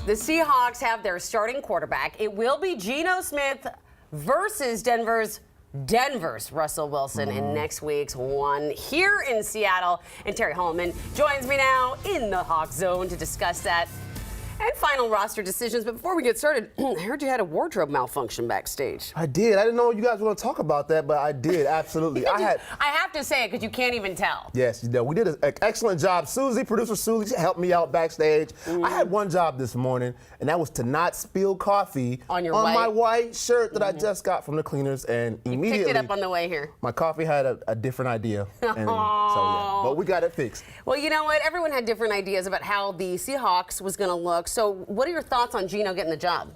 the Seahawks have their starting quarterback. It will be Geno Smith versus Denver's Russell Wilson in next week's one here in Seattle. And Terry Hollimon joins me now in the Hawk Zone to discuss that and final roster decisions. But before we get started, I heard you had a wardrobe malfunction backstage. I did. I didn't know you guys were going to talk about that, but I did, absolutely. I have to say it because you can't even tell. Yes, you know, we did an excellent job. Producer Susie helped me out backstage. I had one job this morning, and that was to not spill coffee on my white shirt that I just got from the cleaners, and immediately picked it up on the way here. My coffee had a different idea, and so yeah, but we got it fixed. Well, you know what? Everyone had different ideas about how the Seahawks was going to look. So what are your thoughts on Geno getting the job?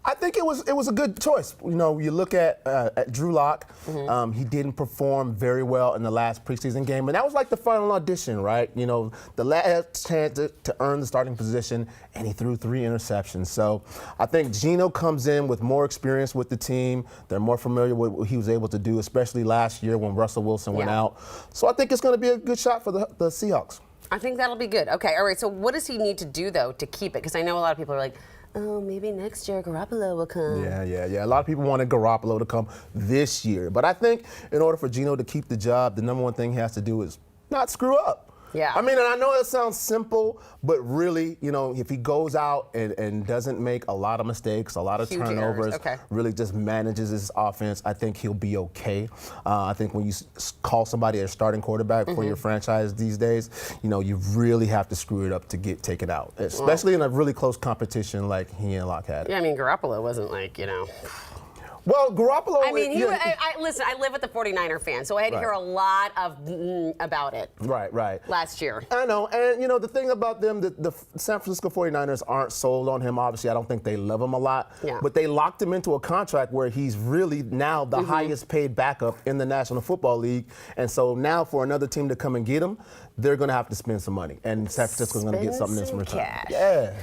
I think it was a good choice. You know, you look at Drew Lock. He didn't perform very well in the last preseason game, and that was like the final audition, right? You know, the last chance to earn the starting position, and he threw 3 interceptions. So I think Geno comes in with more experience with the team. They're more familiar with what he was able to do, especially last year when Russell Wilson went out. So I think it's going to be a good shot for the Seahawks. I think that'll be good. Okay, all right. So what does he need to do, though, to keep it? Because I know a lot of people are like, oh, maybe next year Garoppolo will come. Yeah. A lot of people wanted Garoppolo to come this year. But I think in order for Geno to keep the job, the number one thing he has to do is not screw up. Yeah. I mean, and I know that sounds simple, but really, you know, if he goes out and doesn't make a lot of mistakes, a lot of huge turnovers, errors. really just manages his offense, I think he'll be okay. I think when you call somebody a starting quarterback for your franchise these days, you know, you really have to screw it up to get taken out, especially in a really close competition like he and Locke had. Yeah, I mean, Garoppolo wasn't like, you know. Well, Garoppolo. I mean, listen, I live with a 49er fan, so I had to hear a lot of about it. Right. Last year. I know, and you know, the thing about them, the San Francisco 49ers aren't sold on him. Obviously, I don't think they love him a lot. Yeah. But they locked him into a contract where he's really now the highest paid backup in the National Football League. And so now for another team to come and get him, they're going to have to spend some money. And San Francisco's going to get something in return. Cash. Yeah.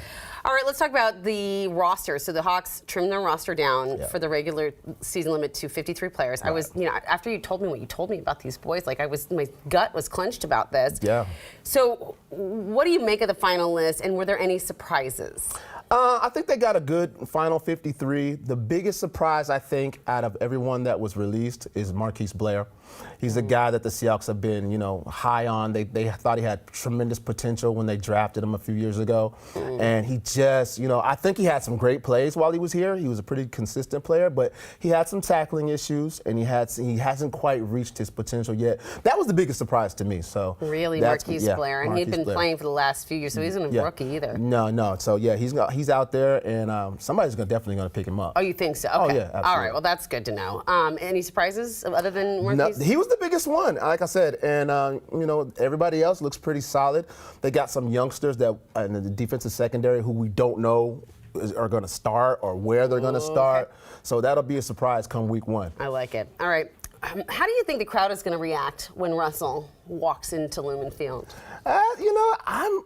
All right, let's talk about the roster. So the Hawks trimmed their roster down for the regular season limit to 53 players. I was, you know, after you told me what you told me about these boys, like my gut was clenched about this. Yeah. So what do you make of the final list, and were there any surprises? I think they got a good final 53. The biggest surprise, I think, out of everyone that was released is Marquise Blair. He's a guy that the Seahawks have been, you know, high on. They thought he had tremendous potential when they drafted him a few years ago. And he just, you know, I think he had some great plays while he was here. He was a pretty consistent player, but he had some tackling issues, and he hasn't quite reached his potential yet. That was the biggest surprise to me. So really, Marquise Blair, and he'd been playing for the last few years, so he isn't a rookie either. No. So yeah, he's out there, and somebody's definitely going to pick him up. Oh, you think so? Okay. Oh yeah, absolutely. All right. Well, that's good to know. Any surprises other than Marquise? No, he was the biggest one, like I said, and you know, everybody else looks pretty solid. They got some youngsters that in the defensive secondary who we don't know are going to start or where they're going to start. Okay. So that'll be a surprise come week 1. I like it. All right. How do you think the crowd is going to react when Russell walks into Lumen Field? You know,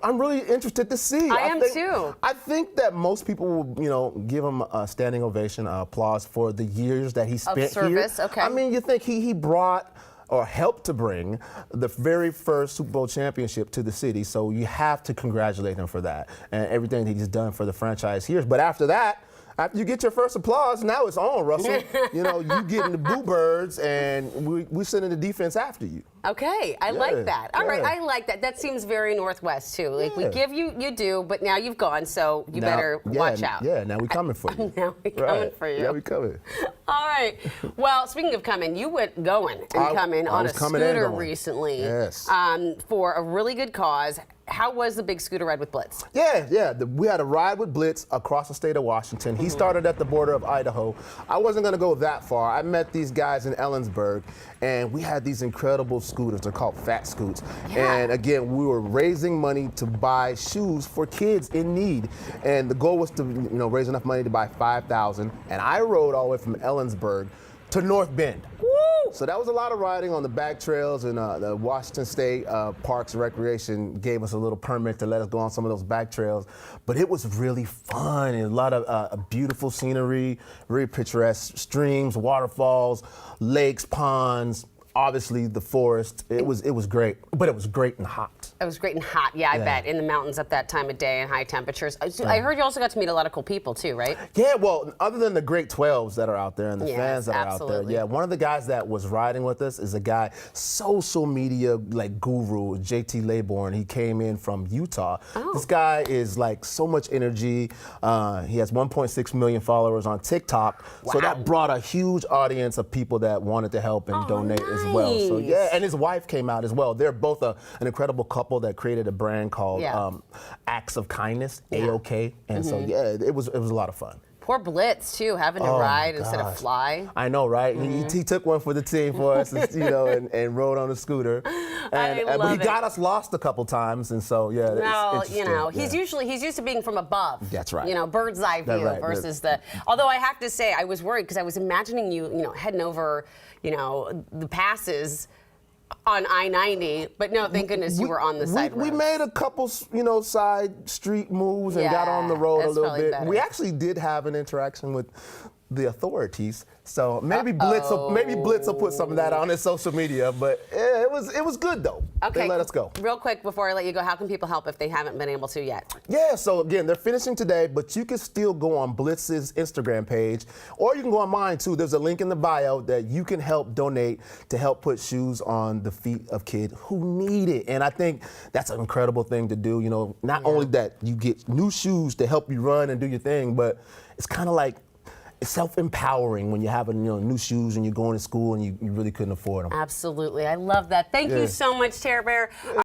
I'm really interested to see. I am too. I think that most people will, you know, give him a standing ovation, applause for the years that he spent here. Okay. I mean, you think he brought or helped to bring the very first Super Bowl championship to the city, so you have to congratulate him for that and everything that he's done for the franchise here. But after that, after you get your first applause, now it's on, Russell. You know, you getting the boo birds, and we sending the defense after you. Okay, I like that. All right, I like that. That seems very Northwest, too. Like, we give you, you do, but now you've gone, so you better watch out. Yeah, now we coming for you. Now we coming for you. Yeah, we coming. All right. Well, speaking of coming, you went going and coming on a scooter recently for a really good cause. How was the big scooter ride with Blitz? Yeah. We had a ride with Blitz across the state of Washington. He started at the border of Idaho. I wasn't going to go that far. I met these guys in Ellensburg, and we had these incredible scooters. They're called Fat Scoots. Yeah. And again, we were raising money to buy shoes for kids in need. And the goal was to, you know, raise enough money to buy 5,000. And I rode all the way from Ellensburg to North Bend. Woo! So that was a lot of riding on the back trails, and the Washington State Parks and Recreation gave us a little permit to let us go on some of those back trails. But it was really fun, and a lot of beautiful scenery, very picturesque streams, waterfalls, lakes, ponds, obviously the forest. It was great, but it was great and hot. It was great and hot. Yeah, I bet. In the mountains at that time of day and high temperatures. I heard you also got to meet a lot of cool people too, right? Yeah, well, other than the great 12s that are out there and the Yes, fans that are out there, yeah, one of the guys that was riding with us is a guy, social media like guru, JT Laybourne. He came in from Utah. This guy is like so much energy. He has 1.6 million followers on TikTok. So that brought a huge audience of people that wanted to help and donate as well. So yeah, and his wife came out as well. They're both an incredible couple that created a brand called Acts of Kindness, AOK. And so yeah, it was a lot of fun. Poor Blitz too, having to ride instead of fly. I know, right? He took one for the team for us, and rode on a scooter. But he got us lost a couple times, and so yeah. Well, he's used to being from above. That's right. Bird's eye view versus the. Although I have to say, I was worried because I was imagining you, heading over, the passes on I-90, but no, thank goodness you were on the side road. We made a couple, side street moves and got on the road a little bit. Better. We actually did have an interaction with the authorities, so maybe Blitz will put some of that on his social media. But yeah, it was good though. Okay, they let us go. Real quick before I let you go, how can people help if they haven't been able to yet? Yeah, so again, they're finishing today, but you can still go on Blitz's Instagram page, or you can go on mine too. There's a link in the bio that you can help donate to help put shoes on the feet of kids who need it. And I think that's an incredible thing to do. Not only that you get new shoes to help you run and do your thing, but it's kind of like self-empowering when you have new shoes and you're going to school and you really couldn't afford them. Absolutely. I love that. Thank you so much, Tara Bear.